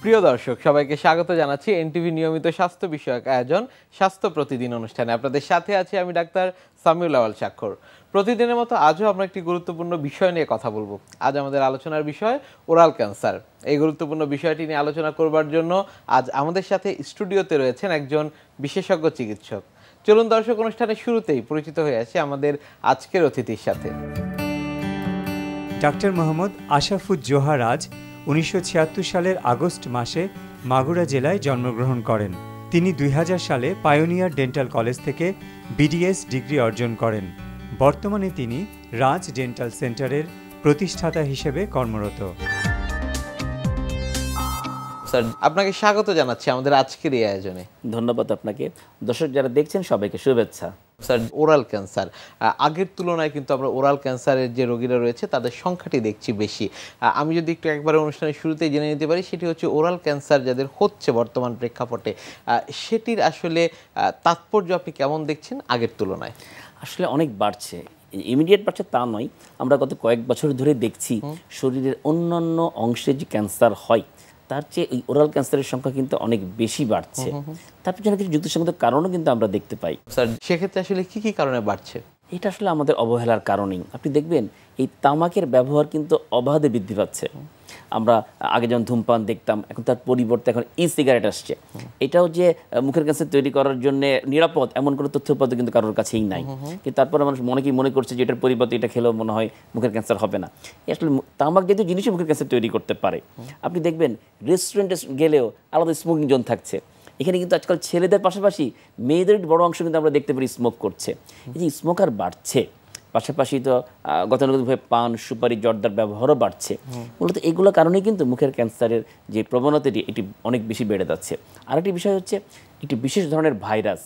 প্রিয় দর্শক সবাইকে স্বাগত জানাচ্ছি এনটিভি নিয়মিত স্বাস্থ্য বিষয়ক আয়োজন স্বাস্থ্য প্রতিদিন অনুষ্ঠানে। আপনাদের সাথে আছি আমি ডাক্তার সামিউল আওয়াল স্বাক্ষর। প্রতিদিনের মতো আজও আমরা একটি গুরুত্বপূর্ণ বিষয় নিয়ে কথা বলবো। আজ আমাদের আলোচনার বিষয় ওরাল ক্যান্সার। এই গুরুত্বপূর্ণ বিষয়টি নিয়ে আলোচনা করবার জন্য আজ আমাদের সাথে স্টুডিওতে রয়েছেন একজন বিশেষজ্ঞ চিকিৎসক। চলুন দর্শক, অনুষ্ঠানের শুরুতেই পরিচিত হয়ে আসি আমাদের আজকের অতিথির সাথে। ডাক্তার মোহাম্মদ আশাফুজ্জোহা রাজ 1976 সালের আগস্ট মাসে মাগুরা জেলায় জন্মগ্রহণ করেন। তিনি 2000 সালে পায়োনিয়ার ডেন্টাল কলেজ থেকে বিডিএস ডিগ্রি অর্জন করেন। বর্তমানে তিনি রাজ ডেন্টাল সেন্টারের প্রতিষ্ঠাতা হিসেবে কর্মরত। স্যার, আপনাকে স্বাগত জানাচ্ছি আমাদের আজকের এই আয়োজনে। ধন্যবাদ আপনাকে। দর্শক যারা দেখছেন সবাইকে শুভেচ্ছা। স্যার, ওরাল ক্যান্সার আগের তুলনায় কিন্তু আমরা ওরাল ক্যান্সারের যে রোগীরা রয়েছে তাদের সংখ্যাটি দেখছি বেশি। আমি যদি একটু একবার অনুষ্ঠানের শুরুতেই জেনে নিতে পারি, সেটি হচ্ছে ওরাল ক্যান্সার যাদের হচ্ছে বর্তমান প্রেক্ষাপটে, সেটির আসলে তাৎপর্য আপনি কেমন দেখছেন আগের তুলনায়? আসলে অনেক বাড়ছে, ইমিডিয়েট বাড়ছে তা নয়। আমরা গত কয়েক বছর ধরে দেখছি শরীরের অন্যান্য অংশে যে ক্যান্সার হয় তার চেয়ে এই ওরাল ক্যান্সারের সংখ্যা কিন্তু অনেক বেশি বাড়ছে। তার পিছনে কিছু যুক্তিসঙ্গত কারণও কিন্তু আমরা দেখতে পাই। স্যার, সেক্ষেত্রে আসলে কি কি কারণে বাড়ছে? এটা আসলে আমাদের অবহেলার কারণেই। আপনি দেখবেন এই তামাকের ব্যবহার কিন্তু অবাধে বৃদ্ধি পাচ্ছে। আমরা আগে যেমন ধূমপান দেখতাম, এখন তার পরিবর্তে এখন ই সিগারেট আসছে। এটাও যে মুখের ক্যান্সার তৈরি করার জন্য নিরাপদ এমন কোনো তথ্যপত্র কিন্তু কারোর কাছেই নাই। কিন্তু তারপরে মানুষ মনে করছে যে এটার পরিবর্তে এটা খেলেও মনে হয় মুখের ক্যান্সার হবে না। আসলে তামাক জাতীয় জিনিসই মুখের ক্যান্সার তৈরি করতে পারে। আপনি দেখবেন রেস্টুরেন্টে গেলেও আলাদা স্মোকিং জোন থাকছে। এখানে কিন্তু আজকাল ছেলেদের পাশাপাশি মেয়েদের বড় অংশ কিন্তু আমরা দেখতে পারি স্মোক করছে। এই যে স্মোকার বাড়ছে, পাশাপাশি তো গতানুগতিকভাবে পান, সুপারি, জর্দার ব্যবহারও বাড়ছে। মূলত এগুলো কারণেই কিন্তু মুখের ক্যান্সারের যে প্রবণতাটি এটি অনেক বেশি বেড়ে যাচ্ছে। আরেকটি বিষয় হচ্ছে একটি বিশেষ ধরনের ভাইরাস,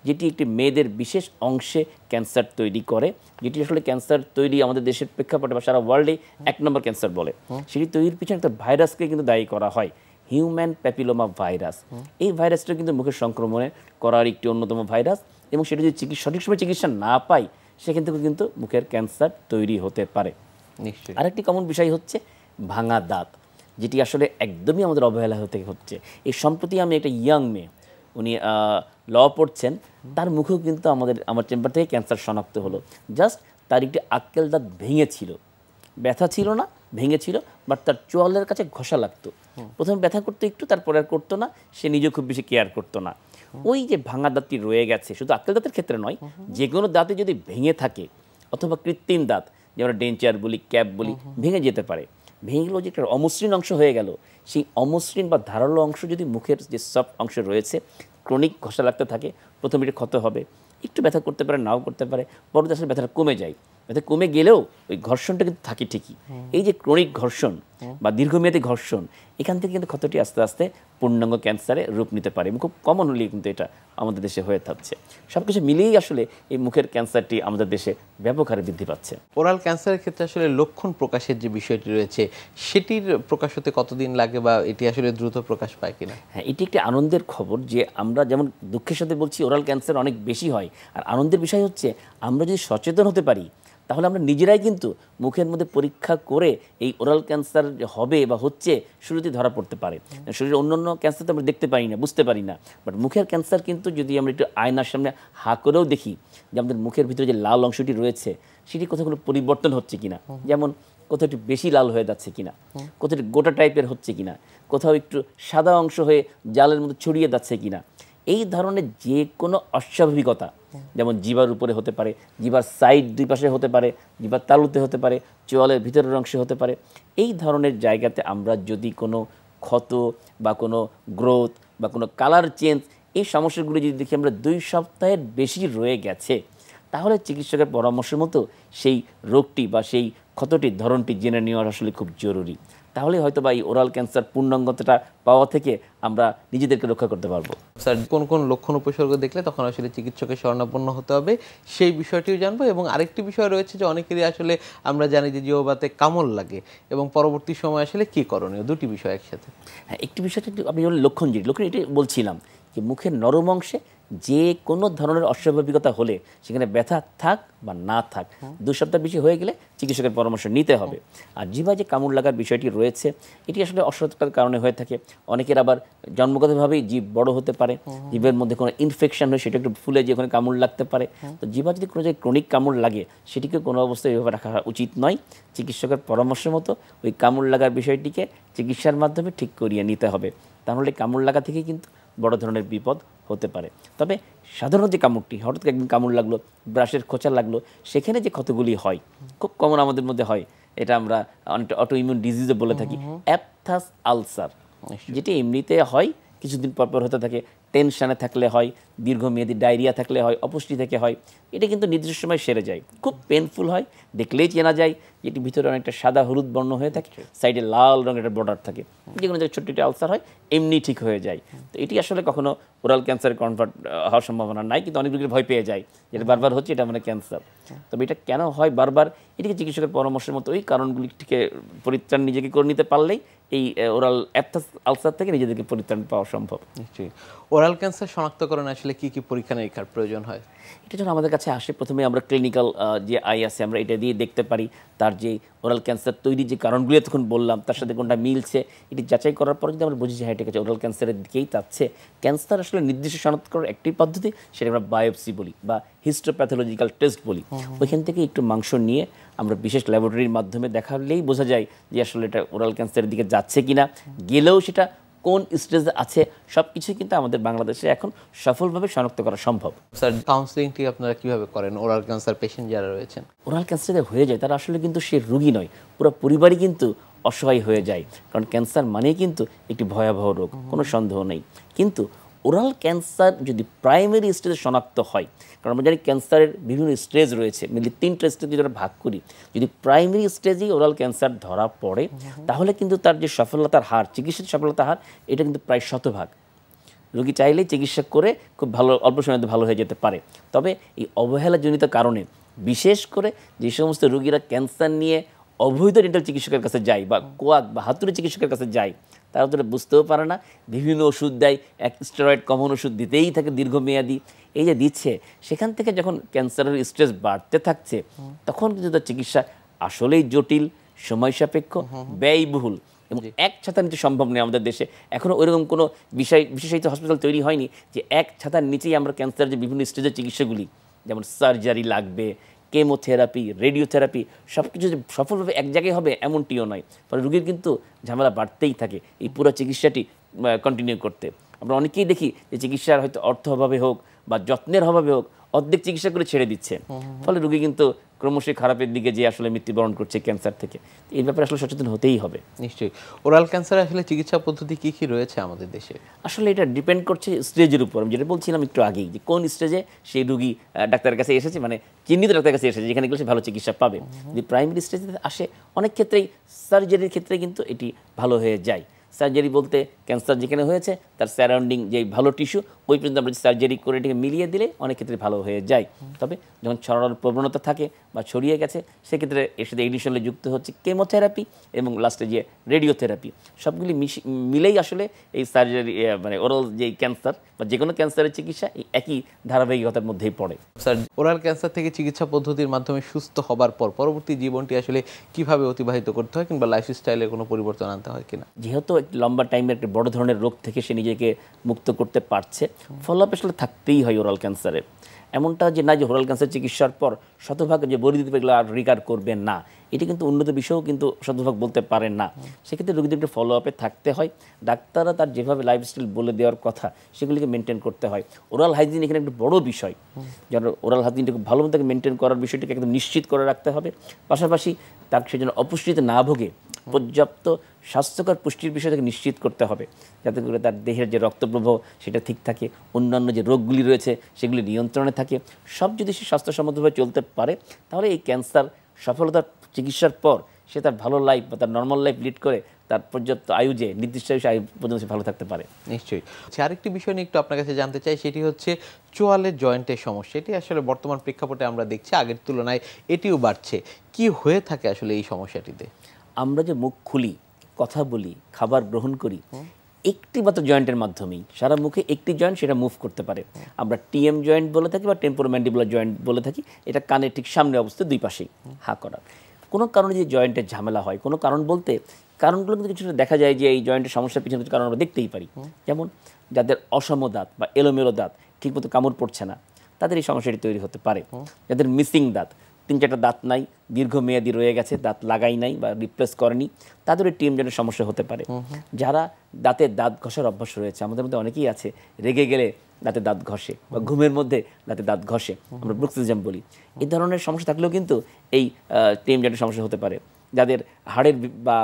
যেটি একটি মেয়েদের বিশেষ অংশে ক্যান্সার তৈরি করে, যেটি আসলে ক্যান্সার তৈরি আমাদের দেশের প্রেক্ষাপটে বা সারা ওয়ার্ল্ডে 1 নম্বর ক্যান্সার বলে। সেটি তৈরির পিছনে একটা ভাইরাসকে কিন্তু দায়ী করা হয়, হিউম্যান প্যাপিলোমা ভাইরাস। এই ভাইরাসটা কিন্তু মুখের সংক্রমণে করার একটি অন্যতম ভাইরাস, এবং সেটা যদি সঠিক সময় চিকিৎসা না পাই সেখান থেকে কিন্তু মুখের ক্যান্সার তৈরি হতে পারে। আরেকটি কমন বিষয় হচ্ছে ভাঙা দাঁত, যেটি আসলে একদমই আমাদের অবহেলা হতে হচ্ছে। এই সম্প্রতি আমি একটা ইয়াং মেয়ে, উনি ল পড়ছেন, তার মুখেও কিন্তু আমার চেম্বার থেকে ক্যান্সার শনাক্ত হলো। জাস্ট তার একটি আক্কেল দাঁত ভেঙেছিল, ব্যথা ছিল না, ভেঙেছিল, বাট তার চোয়ালের কাছে ঘষা লাগতো। প্রথমে ব্যথা করতো একটু, তারপরে আর করতো না। সে নিজেও খুব বেশি কেয়ার করতো না। ওই যে ভাঙা দাঁতটি রয়ে গেছে, শুধু আক্কেল দাঁতের ক্ষেত্রে নয়, যে কোনো দাঁতে যদি ভেঙে থাকে অথবা কৃত্রিম দাঁত যেমন ডেঞ্চার বলি, ক্যাপ বলি, ভেঙে যেতে পারে। ভেঙে গেলেও যে একটা অমসৃণ অংশ হয়ে গেল, সেই অমসৃণ বা ধারালো অংশ যদি মুখের যে সফট অংশ রয়েছে ক্রনিক ঘষা লাগতে থাকে, প্রথমে এটা ক্ষত হবে, একটু ব্যথা করতে পারে, নাও করতে পারে, পরবর্তী আসলে ব্যথাটা কমে যায়। ব্যথা কমে গেলেও ওই ঘর্ষণটা কিন্তু থাকে ঠিকই। এই যে ক্রনিক ঘর্ষণ বা দীর্ঘমেয়াদী ঘর্ষণ, এখান থেকে কিন্তু ক্ষতটি আস্তে আস্তে পূর্ণাঙ্গ ক্যান্সারে রূপ নিতে পারে। খুব কমনলি কিন্তু এটা আমাদের দেশে হয়ে থাকছে। সব কিছু মিলিয়েই আসলে এই মুখের ক্যান্সারটি আমাদের দেশে ব্যাপক হারে বৃদ্ধি পাচ্ছে। ওরাল ক্যান্সারের ক্ষেত্রে আসলে লক্ষণ প্রকাশের যে বিষয়টি রয়েছে, সেটির প্রকাশ হতে কতদিন লাগে বা এটি আসলে দ্রুত প্রকাশ পায় কিনা? হ্যাঁ, এটি একটি আনন্দের খবর যে আমরা যেমন দুঃখের সাথে বলছি ওরাল ক্যান্সার অনেক বেশি হয়, আর আনন্দের বিষয় হচ্ছে আমরা যদি সচেতন হতে পারি তাহলে আমরা নিজেরাই কিন্তু মুখের মধ্যে পরীক্ষা করে এই ওরাল ক্যান্সার হবে বা হচ্ছে শুরুতেই ধরা পড়তে পারে। শরীরের অন্যান্য ক্যান্সার তো আমরা দেখতে পারি না, বুঝতে পারি না, বাট মুখের ক্যান্সার কিন্তু যদি আমরা একটু আয়নার সামনে হা করেও দেখি যে আমাদের মুখের ভিতরে যে লাল অংশটি রয়েছে সেটি কোথাও কোনো পরিবর্তন হচ্ছে কিনা, যেমন কোথাও একটু বেশি লাল হয়ে যাচ্ছে কিনা, কোথাও একটু গোটা টাইপের হচ্ছে কিনা, কোথাও একটু সাদা অংশ হয়ে জালের মধ্যে ছড়িয়ে যাচ্ছে কিনা, এই ধরনের যে কোনো অস্বাভাবিকতা, যেমন জিভার উপরে হতে পারে, জিভার সাইড দুই পাশে হতে পারে, জিভার তালুতে হতে পারে, চোয়ালের ভিতরের অংশে হতে পারে, এই ধরনের জায়গাতে আমরা যদি কোনো ক্ষত বা কোনো গ্রোথ বা কোনো কালার চেঞ্জ, এই সমস্যাগুলো যদি দেখি আমরা 2 সপ্তাহের বেশি রয়ে গেছে, তাহলে চিকিৎসকের পরামর্শ মতো সেই রোগটি বা সেই ক্ষতটির ধরনটি জেনে নেওয়া আসলে খুব জরুরি। তাহলে হয়তো বা এই ওরাল ক্যান্সার পূর্ণাঙ্গতা পাওয়া থেকে আমরা নিজেদেরকে রক্ষা করতে পারবো। স্যার, কোন কোন লক্ষণ উপসর্গ দেখলে তখন আসলে চিকিৎসকের শরণাপন্ন হতে হবে সেই বিষয়টিও জানবো, এবং আরেকটি বিষয় রয়েছে যে অনেকেরই আসলে আমরা জানি যে জিহ্বাতে কামড় লাগে, এবং পরবর্তী সময় আসলে কি করণীয়, দুটি বিষয় একসাথে। হ্যাঁ, একটি বিষয়টা আপনি যেমন লক্ষণ এটি বলছিলাম যে মুখের নরম অংশে যে কোনো ধরনের অস্বাভাবিকতা হলে সেখানে ব্যথা থাক বা না থাক 2 সপ্তাহ বেশি হয়ে গেলে চিকিৎসকের পরামর্শ নিতে হবে। আর জিভায় যে কামড় লাগার বিষয়টি রয়েছে এটি আসলে অসতর্কতার কারণে হয়ে থাকে। অনেকের আবার জন্মগতভাবেই জিভ বড় হতে পারে, জিভের মধ্যে কোনো ইনফেকশন হয় সেটা একটু ফুলে যে ওখানে কামড় লাগতে পারে। তো জিভা যদি কোনো জায়গায় ক্রনিক কামড় লাগে সেটিকে কোনো অবস্থায় এভাবে রাখা উচিত নয়। চিকিৎসকের পরামর্শ মতো ওই কামড় লাগার বিষয়টিকে চিকিৎসার মাধ্যমে ঠিক করিয়ে নিতে হবে। তাহলে কামড় লাগা থেকে কিন্তু বড় ধরনের বিপদ হতে পারে। তবে সাধারণ যে কামড়টি, হঠাৎ একদিন কামড় লাগলো, ব্রাশের খোঁচা লাগলো, সেখানে যে ক্ষতগুলি হয় খুব কমন আমাদের মধ্যে হয়, এটা আমরা অনেকটা অটো ইমিউন ডিজিজও বলে থাকি, অ্যাপথাস আলসার, যেটি এমনিতে হয় কিছুদিন পর পর হতে থাকে, টেনশানে থাকলে হয়, দীর্ঘমেয়াদী ডায়রিয়া থাকলে হয়, অপুষ্টি থেকে হয়। এটা কিন্তু নির্দিষ্ট সময় সেরে যায়, খুব পেনফুল হয়, দেখলেই চেনা যায় যেটি ভিতরে অনেকটা সাদা হলুদ বর্ণ হয়ে থাকে, সাইডে লাল রঙের একটা বর্ডার থাকে। যে কোনো জায়গায় ছোট্ট একটি আলসার হয়, এমনি ঠিক হয়ে যায়। তো এটি আসলে কখনো ওরাল ক্যান্সারে কনভার্ট হওয়ার সম্ভাবনা নাই, কিন্তু অনেক রোগীর ভয় পেয়ে যায় যেটা বারবার হচ্ছে এটা মানে ক্যান্সার। তবে এটা কেন হয় বারবার, এটিকে চিকিৎসকের পরামর্শের মতো ওই কারণগুলি থেকে পরিত্রাণ নিজেকে করে নিতে পারলেই এই ওরাল অ্যাপথাস আলসার থেকে নিজেদেরকে পরিত্রাণ পাওয়া সম্ভব। নিশ্চয়ই। ওরাল ক্যান্সার শনাক্তকরণে আসলে কি কি পরীক্ষা নিরীক্ষার প্রয়োজন হয়? এটা যখন আমাদের কাছে আসে প্রথমে আমরা ক্লিনিক্যাল যে আই আছে আমরা এটা দিয়ে দেখতে পারি তার যে ওরাল ক্যান্সার তৈরির যে কারণগুলি তখন বললাম তার সাথে কোনটা মিলছে, এটি যাচাই করার পর যদি আমরা বুঝি যে হ্যাঁ ঠিক আছে ওরাল ক্যান্সারের দিকেই যাচ্ছে। ক্যান্সার আসলে নির্দিষ্ট শনাক্ত করার একটি পদ্ধতি, সেটা আমরা বায়োপসি বলি বা হিস্টোপ্যাথোলজিক্যাল টেস্ট বলি। ওইখান থেকে একটু মাংস নিয়ে আমরা বিশেষ ল্যাবরেটরির মাধ্যমে দেখালেই বোঝা যায় যে আসলে এটা ওরাল ক্যান্সারের দিকে যাচ্ছে কিনা, গেলেও সেটা কোন স্টেজে আছে, সব কিছুই কিন্তু আমাদের বাংলাদেশে এখন সফলভাবে শনাক্ত করা সম্ভব। স্যার, কাউন্সেলিংটি আপনারা কিভাবে করেন ওরাল ক্যান্সার পেশেন্ট যারা রয়েছেন? ওরাল ক্যান্সারে হয়ে যায় তারা আসলে কিন্তু সে রোগী নয়, পুরো পরিবারই কিন্তু অসহায় হয়ে যায়, কারণ ক্যান্সার মানেই কিন্তু একটি ভয়াবহ রোগ, কোনো সন্দেহ নেই। কিন্তু ওরাল ক্যান্সার যদি প্রাইমারি স্টেজে শনাক্ত হয়, কারণ আমরা জানি ক্যান্সারের বিভিন্ন স্টেজ রয়েছে, মেনলি 3টা স্টেজ যদি আমরা ভাগ করি, যদি প্রাইমারি স্টেজেই ওরাল ক্যান্সার ধরা পড়ে তাহলে কিন্তু তার যে সফলতার হার, চিকিৎসার সফলতার হার, এটা কিন্তু প্রায় 100%। রোগী চাইলেই চিকিৎসা করে খুব ভালো অল্প সময়ে ভালো হয়ে যেতে পারে। তবে এই অবহেলাজনিত কারণে বিশেষ করে যে সমস্ত রোগীরা ক্যান্সার নিয়ে অবৈধ ডেন্টাল চিকিৎসকের কাছে যায় বা কোয়াক বা হাতুড়ি চিকিৎসকের কাছে যায়, তারা তো বুঝতেও পারে না, বিভিন্ন ওষুধ দেয়, এক স্টেরয়েড কমন ওষুধ দিতেই থাকে দীর্ঘমেয়াদী। এই যে দিচ্ছে, সেখান থেকে যখন ক্যান্সারের স্ট্রেস বাড়তে থাকছে তখন কিন্তু তার চিকিৎসা আসলেই জটিল, সময় সাপেক্ষ, ব্যয়বহুল এবং এক ছাতার নিচে সম্ভব নয়। আমাদের দেশে এখনও ওইরকম কোনো বিশেষায়িত হসপিটাল তৈরি হয়নি যে এক ছাতার নিচেই আমরা ক্যান্সারের যে বিভিন্ন স্টেজের চিকিৎসাগুলি, যেমন সার্জারি লাগবে, কেমোথেরাপি, রেডিওথেরাপি, সব কিছু যে সফলভাবে এক জায়গায় হবে এমনটিও নয়। ফলে রোগীর কিন্তু ঝামেলা বাড়তেই থাকে এই পুরো চিকিৎসাটি কন্টিনিউ করতে। আমরা অনেকেই দেখি যে চিকিৎসার হয়তো অর্থ অভাবে হোক বা যত্নের অভাবে হোক অর্ধেক চিকিৎসা করে ছেড়ে দিচ্ছে, ফলে রোগী কিন্তু ক্রমশই খারাপের দিকে যে আসলে মৃত্যুবরণ করছে ক্যান্সার থেকে। এই ব্যাপারে আসলে সচেতন হতেই হবে। নিশ্চয়ই। ওরাল ক্যান্সার আসলে চিকিৎসা পদ্ধতি কি কি রয়েছে আমাদের দেশে? আসলে এটা ডিপেন্ড করছে স্টেজের উপর। আমি যেটা বলছিলাম একটু আগেই, যে কোন স্টেজে সেই রোগী ডাক্তারের কাছে এসেছে, মানে চিহ্নিত ডাক্তারের কাছে এসেছে যেখানে গেলে সে ভালো চিকিৎসা পাবে। যদি প্রাইমারি স্টেজে আসে, অনেক ক্ষেত্রেই সার্জারির ক্ষেত্রে কিন্তু এটি ভালো হয়ে যায়। সার্জারি বলতে ক্যান্সার যেখানে হয়েছে তার সারাউন্ডিং যে ভালো টিস্যু, ওই পর্যন্ত আমরা সার্জারি করে এটাকে মিলিয়ে দিলে অনেক ক্ষেত্রে ভালো হয়ে যায়। তবে যখন ছড়ানোর প্রবণতা থাকে বা ছড়িয়ে গেছে, সেক্ষেত্রে এর সাথে এডিশনালি যুক্ত হচ্ছে কেমোথেরাপি এবং লাস্টে যে রেডিওথেরাপি, সবগুলি মিলেই আসলে এই সার্জারি মানে ওরাল যে ক্যান্সার বা যে কোনো ক্যান্সারের চিকিৎসা এই একই ধারাবাহিকতার মধ্যেই পড়ে। স্যার, ওরাল ক্যান্সার থেকে চিকিৎসা পদ্ধতির মাধ্যমে সুস্থ হবার পর পরবর্তী জীবনটি আসলে কিভাবে অতিবাহিত করতে হয় কিংবা লাইফস্টাইলে কোনো পরিবর্তন আনতে হয় কিনা? যেহেতু একটি লম্বা টাইমের একটা বড় ধরনের রোগ থেকে সে নিজেকে মুক্ত করতে পারছে, ফলোআপ আসলে থাকতেই হয় ওরাল ক্যান্সারে। এমনটা যে না যে ওরাল ক্যান্সার চিকিৎসার পর শতভাগ যে বলে দিতে এগুলো আর রিকার করবে না, এটি কিন্তু উন্নত বিষয়ও কিন্তু শতভাগ বলতে পারেন না। সেক্ষেত্রে রোগীদের একটু ফলোআপে থাকতে হয়। ডাক্তাররা তার যেভাবে লাইফস্টাইল বলে দেওয়ার কথা সেগুলিকে মেনটেন করতে হয়। ওরাল হাইজিন এখানে একটা বড় বিষয়, যেন ওরাল হাইজিনটা খুব ভালো মতো মেনটেন করার বিষয়টিকে একদম নিশ্চিত করে রাখতে হবে। পাশাপাশি তার সে যেন অপুষ্টিতে না ভোগে, পর্যাপ্ত স্বাস্থ্যকর পুষ্টির বিষয় থেকে নিশ্চিত করতে হবে, যাতে করে তার দেহের যে রক্তপ্রবাহ সেটা ঠিক থাকে, অন্যান্য যে রোগগুলি রয়েছে সেগুলি নিয়ন্ত্রণে থাকে। সব যদি সে স্বাস্থ্যসম্মতভাবে চলতে পারে, তাহলে এই ক্যান্সার সফলতার চিকিৎসার পর সে তার ভালো লাইফ বা তার নর্মাল লাইফ লিড করে তার পর্যাপ্ত আয়ু যে নির্দিষ্ট আয়ু পর্যন্ত সে ভালো থাকতে পারে। নিশ্চয়ই। আরেকটি বিষয় নিয়ে একটু আপনার কাছে জানতে চাই, সেটি হচ্ছে চোয়ালের জয়েন্টের সমস্যা। এটি আসলে বর্তমান প্রেক্ষাপটে আমরা দেখছি আগের তুলনায় এটিও বাড়ছে। কি হয়ে থাকে আসলে এই সমস্যাটিতে? আমরা যে মুখ খুলি, কথা বলি, খাবার গ্রহণ করি, একটি মাত্র জয়েন্টের মাধ্যমেই, সারা মুখে একটি জয়েন্ট সেটা মুভ করতে পারে। আমরা টিএম জয়েন্ট বলে থাকি বা টেম্পোরোম্যান্ডিবুলার জয়েন্ট বলে থাকি। এটা কানের ঠিক সামনে অবস্থায় দুই পাশেই হা করা। কোনো কারণে যে জয়েন্টের ঝামেলা হয়, কোনো কারণ বলতে কারণগুলো কিন্তু কিছুটা দেখা যায় যে এই জয়েন্টের সমস্যার পিছনে কিছু কারণ আমরা দেখতেই পারি। যেমন যাদের অসম দাঁত বা এলোমেলো দাঁত, ঠিকমতো কামড় পড়ছে না, তাদের এই সমস্যাটি তৈরি হতে পারে। যাদের মিসিং দাঁত, 3-4টা দাঁত নাই, দীর্ঘমেয়াদী রয়ে গেছে, দাঁত লাগাই নাই বা রিপ্লেস করেনি, তাদের টিএম জয়েন্টের সমস্যা হতে পারে। যারা দাঁত ঘষার অভ্যাস রয়েছে, আমাদের মধ্যে অনেকেই আছে রেগে গেলে দাঁতে দাঁত ঘষে বা ঘুমের মধ্যে দাঁতে দাঁত ঘষে, আমরা ব্রুক্সিজম বলি। এই ধরনের সমস্যা থাকলেও কিন্তু এই টিএম জয়েন্টের সমস্যা হতে পারে। যাদের হাড়ের বা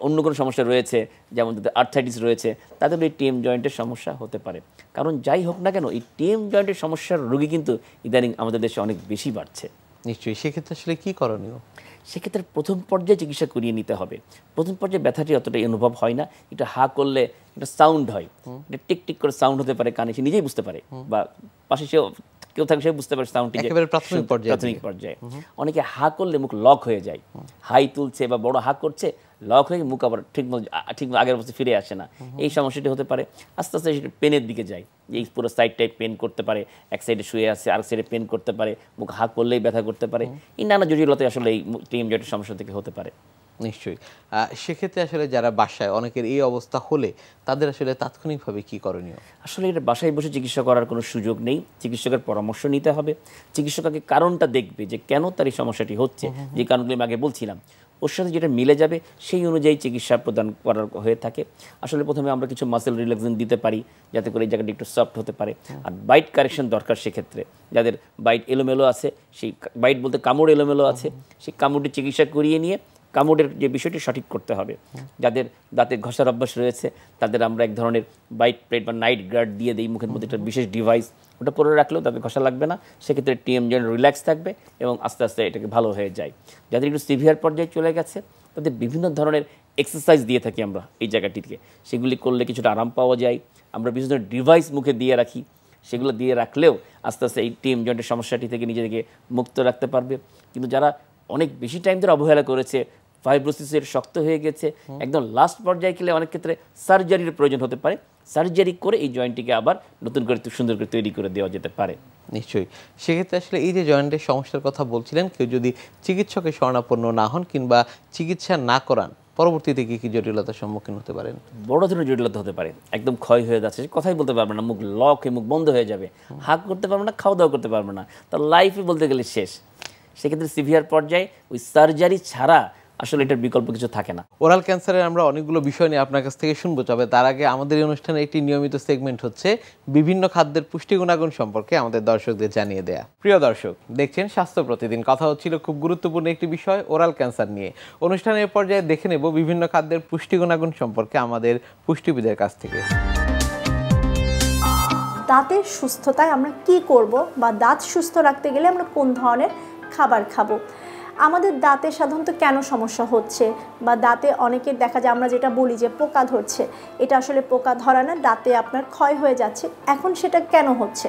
অন্য কোনো সমস্যা রয়েছে, যেমন যাদের আর্থাইটিস রয়েছে, তাদের এই টিএম জয়েন্টের সমস্যা হতে পারে। কারণ যাই হোক না কেন, এই টিএম জয়েন্টের সমস্যার রোগী কিন্তু ইদানিং আমাদের দেশে অনেক বেশি বাড়ছে। নিশ্চয়ই। সেক্ষেত্রে আসলে কি করণীয়? সেক্ষেত্রে প্রথম পর্যায়ে চিকিৎসা করিয়ে নিতে হবে। প্রথম পর্যায়ে ব্যথাটি অতটা অনুভব হয় না, এটা হা করলে একটা সাউন্ড হয়, এটা টিক টিক করে সাউন্ড হতে পারে, কানে সে নিজেই বুঝতে পারে বা পাশে কেউ থাকবে সে বুঝতে পারে সাউন্ডটি, একেবারে প্রাথমিক পর্যায়ে। অনেকে হা করলে মুখ লক হয়ে যায়, হাই তুলছে বা বড় হা করছে, লক হয়ে মুখ আবার ঠিক আগের অবস্থায় ফিরে আসে না। এই সমস্যাটি হতে পারে। আস্তে আস্তে সেটা পেনের দিকে যায়, এই পুরো সাইডটাই পেন করতে পারে, এক সাইডে শুয়ে আছে আর সাইডে পেন করতে পারে, মুখ হা করলেই ব্যথা করতে পারে। এই নানা জটিলতায় আসলে এই টিএম জয়েন্টের সমস্যা থেকে হতে পারে। নিশ্চয়ই। সেক্ষেত্রে আসলে যারা বাসায়, অনেকের এই অবস্থা হলে তাদের আসলে তাৎক্ষণিকভাবে কি করণীয়? আসলে এটা বাসায় বসে চিকিৎসা করার কোনো সুযোগ নেই, চিকিৎসকের পরামর্শ নিতে হবে। চিকিৎসক আগে কারণটা দেখবে যে কেন তার এই সমস্যাটি হচ্ছে, যে কারণগুলি আমি আগে বলছিলাম, ওর সাথে যেটা মিলে যাবে সেই অনুযায়ী চিকিৎসা প্রদান করার হয়ে থাকে। আসলে প্রথমে আমরা কিছু মাসেল রিল্যাক্সেশন দিতে পারি যাতে করে এই জায়গাটি একটু সফট হতে পারে। আর বাইট কারেকশন দরকার সেক্ষেত্রে। যাদের বাইট এলোমেলো আছে, সেই বাইট বলতে কামড় এলোমেলো আছে, সেই কামড়টি চিকিৎসা করিয়ে নিয়ে কামড়ের যে বিষয়টি সঠিক করতে হবে। যাদের দাঁতে ঘষার অভ্যাস রয়েছে তাদের আমরা এক ধরনের বাইট প্লেট বা নাইট গার্ড দিয়ে দিই, মুখের মধ্যে একটা বিশেষ ডিভাইস, ওটা পরে রাখলেও তাদের ঘষা লাগবে না। সেক্ষেত্রে টিএম জয়েন্ট রিল্যাক্স থাকবে এবং আস্তে আস্তে এটাকে ভালো হয়ে যায়। যাদের একটু সিভিয়ার পর্যায়ে চলে গেছে তাদের বিভিন্ন ধরনের এক্সারসাইজ দিয়ে থাকি আমরা এই জায়গাটিকে, সেগুলি করলে কিছুটা আরাম পাওয়া যায়। আমরা বিভিন্ন ধরনের ডিভাইস মুখে দিয়ে রাখি, সেগুলো দিয়ে রাখলেও আস্তে আস্তে এই টিএম জয়েন্টের সমস্যাটি থেকে নিজেকে মুক্ত রাখতে পারবে। কিন্তু যারা অনেক বেশি টাইম ধরে অবহেলা করেছে, ফাইব্রোসিসের শক্ত হয়ে গেছে, একদম লাস্ট পর্যায়ে গেলে অনেক ক্ষেত্রে সার্জারির প্রয়োজন হতে পারে। সার্জারি করে এই জয়েন্টটিকে আবার নতুন করে সুন্দর করে তৈরি করে দেওয়া যেতে পারে। নিশ্চয়ই। সেক্ষেত্রে আসলে এই যে জয়েন্টের সমস্যার কথা বলছিলেন, কেউ যদি চিকিৎসকের শরণাপন্ন না হন কিংবা চিকিৎসা না করান, পরবর্তীতে কি কি জটিলতার সম্মুখীন হতে পারেন? বড় ধরনের জটিলতা হতে পারে, একদম ক্ষয় হয়ে যাচ্ছে, কথাই বলতে পারবে না, মুখ লক হয়ে মুখ বন্ধ হয়ে যাবে, হাঁক করতে পারবে না, খাওয়া দাওয়া করতে পারবে না, তার লাইফই বলতে গেলে শেষ। সেক্ষেত্রে সিভিয়ার পর্যায়ে ওই সার্জারি ছাড়া আসলে এটার বিকল্প কিছু থাকে না। ওরাল ক্যান্সারের আমরা অনেকগুলো বিষয় নিয়ে আপনার কাছ থেকে শুনবো, তবে তার আগে আমাদের এই অনুষ্ঠানে একটি নিয়মিত সেগমেন্ট হচ্ছে বিভিন্ন খাদ্যের পুষ্টি গুণাগুণ সম্পর্কে আমাদের দর্শকদের জানিয়ে দেয়া। প্রিয় দর্শক, দেখছেন স্বাস্থ্য প্রতিদিন। কথা হচ্ছিল খুব গুরুত্বপূর্ণ একটি বিষয়, ওরাল ক্যান্সার নিয়ে। অনুষ্ঠানের পর্যায়ে দেখে নেব বিভিন্ন খাদ্যের পুষ্টি গুণাগুণ সম্পর্কে আমাদের পুষ্টিবিদের কাছ থেকে। দাঁতের সুস্থতায় আমরা কি করব বা দাঁত সুস্থ রাখতে গেলে আমরা কোন ধরনের খাবার খাবো, আমাদের দাঁতে সাধারণত কেন সমস্যা হচ্ছে বা দাঁতে অনেকের দেখা যায় আমরা যেটা বলি যে পোকা ধরছে, এটা আসলে পোকা ধরা না, দাঁতে আপনার ক্ষয় হয়ে যাচ্ছে। এখন সেটা কেন হচ্ছে?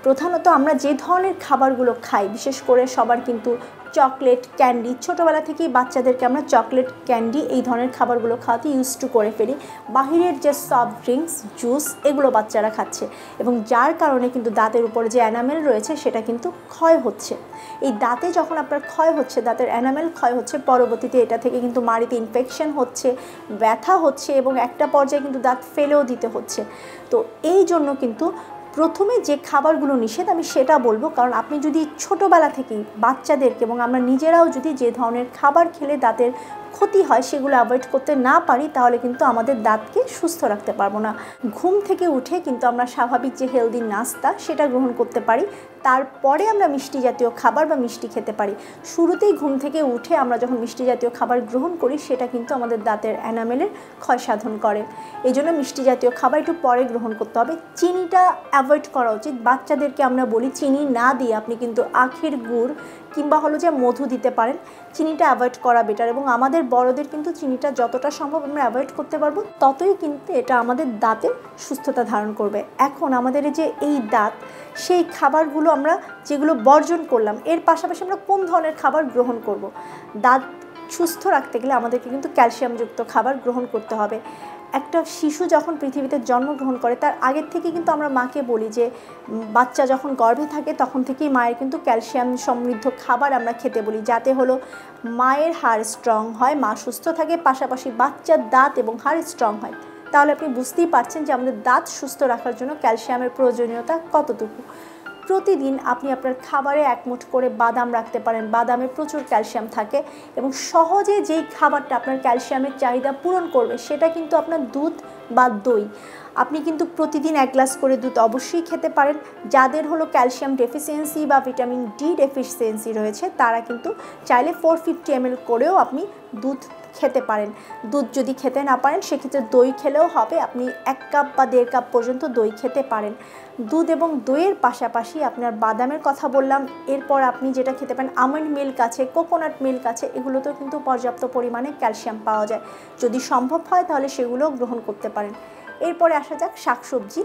প্রধানত আমরা যে ধরনের খাবারগুলো খাই, বিশেষ করে সবার কিন্তু চকলেট, ক্যান্ডি, ছোটোবেলা থেকেই বাচ্চাদেরকে আমরা চকলেট, ক্যান্ডি এই ধরনের খাবারগুলো খাওয়াতে ইউজ টু করে ফেলি। বাহিরের যে সফট ড্রিঙ্কস, জুস, এগুলো বাচ্চারা খাচ্ছে এবং যার কারণে কিন্তু দাঁতের উপরে যে এনামেল রয়েছে সেটা কিন্তু ক্ষয় হচ্ছে। এই দাঁতে যখন আপনার ক্ষয় হচ্ছে, দাঁতের এনামেল ক্ষয় হচ্ছে, পরবর্তীতে এটা থেকে কিন্তু মাড়িতে ইনফেকশন হচ্ছে, ব্যথা হচ্ছে এবং একটা পর্যায়ে কিন্তু দাঁত ফেলেও দিতে হচ্ছে। তো এই জন্য কিন্তু প্রথমে যে খাবারগুলো নিষেধ আমি সেটা বলবো, কারণ আপনি যদি ছোটোবেলা থেকেই বাচ্চাদেরকে এবং আমরা নিজেরাও যদি যে ধরনের খাবার খেলে দাঁতের ক্ষতি হয় সেগুলো অ্যাভয়েড করতে না পারি, তাহলে কিন্তু আমাদের দাঁতকে সুস্থ রাখতে পারবো না। ঘুম থেকে উঠে কিন্তু আমরা স্বাভাবিক যে হেলদি নাস্তা সেটা গ্রহণ করতে পারি, তারপরে আমরা মিষ্টি জাতীয় খাবার বা মিষ্টি খেতে পারি। শুরুতেই ঘুম থেকে উঠে আমরা যখন মিষ্টি জাতীয় খাবার গ্রহণ করি সেটা কিন্তু আমাদের দাঁতের এনামেলের ক্ষয় সাধন করে। এই জন্য মিষ্টি জাতীয় খাবার একটু পরে গ্রহণ করতে হবে। চিনিটা অ্যাভয়েড করা উচিত। বাচ্চাদেরকে আমরা বলি চিনি না দিয়ে আপনি কিন্তু আখের গুড় কিংবা হলো যে মধু দিতে পারেন, চিনিটা অ্যাভয়েড করা বেটার। এবং আমাদের বড়দের কিন্তু চিনিটা যতটা সম্ভব আমরা অ্যাভয়েড করতে পারবো, ততই কিন্তু এটা আমাদের দাঁতের সুস্থতা ধারণ করবে। এখন আমাদের যে এই দাঁত, সেই খাবারগুলো আমরা যেগুলো বর্জন করলাম, এর পাশাপাশি আমরা কোন ধরনের খাবার গ্রহণ করব। দাঁত সুস্থ রাখতে গেলে আমাদেরকে কিন্তু ক্যালসিয়ামযুক্ত খাবার গ্রহণ করতে হবে। একটা শিশু যখন পৃথিবীতে জন্মগ্রহণ করে তার আগের থেকে কিন্তু আমরা মাকে বলি যে বাচ্চা যখন গর্ভে থাকে তখন থেকেই মায়ের কিন্তু ক্যালসিয়াম সমৃদ্ধ খাবার আমরা খেতে বলি, যাতে হলো মায়ের হাড় স্ট্রং হয়, মা সুস্থ থাকে, পাশাপাশি বাচ্চার দাঁত এবং হাড় স্ট্রং হয়। তাহলে আপনি বুঝতেই পারছেন যে আমাদের দাঁত সুস্থ রাখার জন্য ক্যালসিয়ামের প্রয়োজনীয়তা কতটুকু। প্রতিদিন আপনি আপনার খাবারে 1 মুঠ করে বাদাম রাখতে পারেন। বাদামে প্রচুর ক্যালসিয়াম থাকে এবং সহজে যেই খাবারটা আপনার ক্যালসিয়ামের চাহিদা পূরণ করবে সেটা কিন্তু আপনার দুধ বা দই। আপনি কিন্তু প্রতিদিন 1 গ্লাস করে দুধ অবশ্যই খেতে পারেন। যাদের হলো ক্যালসিয়াম ডেফিসিয়েন্সি বা ভিটামিন ডি ডেফিসিয়েন্সি রয়েছে তারা কিন্তু চাইলে 450 ml করেও আপনি দুধ খেতে পারেন। দুধ যদি খেতে না পারেন সেক্ষেত্রে দই খেলেও হবে, আপনি 1 কাপ বা 1.5 কাপ পর্যন্ত দই খেতে পারেন। দুধ এবং দইয়ের পাশাপাশি আপনার বাদামের কথা বললাম, এরপর আপনি যেটা খেতে পারেন আমন্ড মিল্ক আছে, কোকোনাট মিল্ক আছে, এগুলোতেও কিন্তু পর্যাপ্ত পরিমাণে ক্যালসিয়াম পাওয়া যায়। যদি সম্ভব হয় তাহলে সেগুলোও গ্রহণ করতে পারেন। এরপরে আসা যাক শাকসবজি।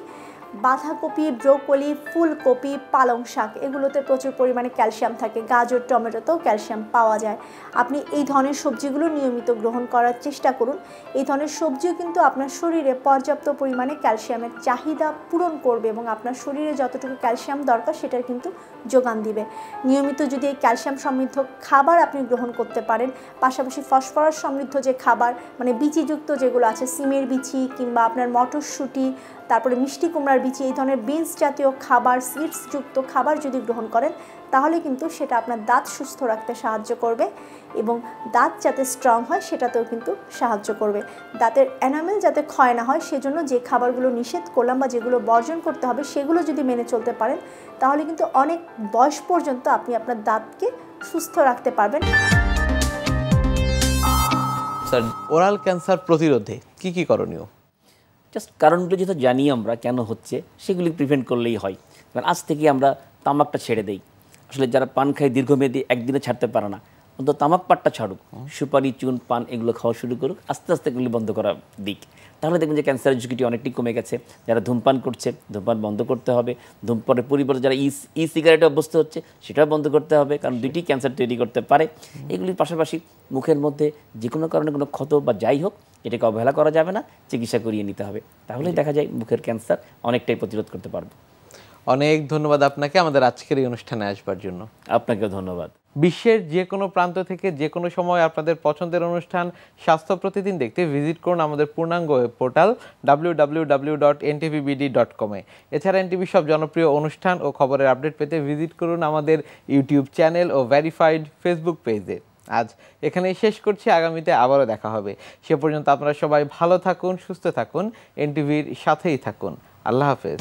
বাঁধাকপি, ব্রোকলি, ফুলকপি, পালং শাক এগুলোতে প্রচুর পরিমাণে ক্যালসিয়াম থাকে। গাজর, টমেটোতেও ক্যালসিয়াম পাওয়া যায়। আপনি এই ধরনের সবজিগুলো নিয়মিত গ্রহণ করার চেষ্টা করুন। এই ধরনের সবজিও কিন্তু আপনার শরীরে পর্যাপ্ত পরিমাণে ক্যালসিয়ামের চাহিদা পূরণ করবে এবং আপনার শরীরে যতটুকু ক্যালসিয়াম দরকার সেটার কিন্তু যোগান দিবে। নিয়মিত যদি এই ক্যালসিয়াম সমৃদ্ধ খাবার আপনি গ্রহণ করতে পারেন, পাশাপাশি ফসফরাস সমৃদ্ধ যে খাবার মানে বিচিযুক্ত যেগুলো আছে, সিমের বিচি কিংবা আপনার মটরশুঁটি, তারপরে মিষ্টি কুমড়ার বিচি, এই ধরনের বিনস জাতীয় খাবার, সিডসযুক্ত খাবার যদি গ্রহণ করেন তাহলে কিন্তু সেটা আপনার দাঁত সুস্থ রাখতে সাহায্য করবে এবং দাঁত যাতে স্ট্রং হয় সেটাতেও কিন্তু সাহায্য করবে। দাঁতের এনামেল যাতে ক্ষয় না হয় সেজন্য যে খাবারগুলো নিষেধ করলাম বা যেগুলো বর্জন করতে হবে সেগুলো যদি মেনে চলতে পারেন তাহলে কিন্তু অনেক বয়স পর্যন্ত আপনি আপনার দাঁতকে সুস্থ রাখতে পারবেন। স্যার, ওরাল ক্যান্সার প্রতিরোধে কি কি করণীয়? জাস্ট কারণগুলো যেহেতু জানি আমরা কেন হচ্ছে সেগুলি প্রিভেন্ট করলেই হয়। কারণ আজ থেকে আমরা তামাকটা ছেড়ে দেই। আসলে যারা পান খায় দীর্ঘমেয়াদী একদিনে ছাড়তে পারে না, অন্তত তামাক পাটটা ছাড়ুক, সুপারি, চুন, পান এগুলো খাওয়া শুরু করুক, আস্তে আস্তে এগুলি বন্ধ করা দিক। তাহলে দেখবেন যে ক্যান্সারের ঝুঁকিটি অনেকটাই কমে গেছে। যারা ধূমপান করছে ধূমপান বন্ধ করতে হবে। ধূমপানের পরিবর্তে যারা ই সিগারেটে অভ্যস্ত হচ্ছে সেটাও বন্ধ করতে হবে, কারণ দুইটি ক্যান্সার তৈরি করতে পারে। এগুলির পাশাপাশি মুখের মধ্যে যে কোনো কারণে কোনো ক্ষত বা যাই হোক এটাকে অবহেলা করা যাবে না, চিকিৎসা করিয়ে নিতে হবে। তাহলেই দেখা যায় মুখের ক্যান্সার অনেকটাই প্রতিরোধ করতে পারবে। অনেক ধন্যবাদ আপনাকে আমাদের আজকের এই অনুষ্ঠানে আসবার জন্য। আপনাকেও ধন্যবাদ। বিশ্বের যে কোনো প্রান্ত থেকে যে কোনো সময় আপনাদের পছন্দের অনুষ্ঠান স্বাস্থ্য প্রতিদিন দেখতে ভিজিট করুন আমাদের পূর্ণাঙ্গ ওয়েব পোর্টাল www.ntvbd.com এ। এছাড়া এনটিভি সব জনপ্রিয় অনুষ্ঠান ও খবরের আপডেট পেতে ভিজিট করুন আমাদের ইউটিউব চ্যানেল ও ভেরিফাইড ফেসবুক পেজে। আজ এখানেই শেষ করছি, আগামীতে আবারও দেখা হবে। সে পর্যন্ত আপনারা সবাই ভালো থাকুন, সুস্থ থাকুন, এনটিভির সাথেই থাকুন। আল্লাহ হাফেজ।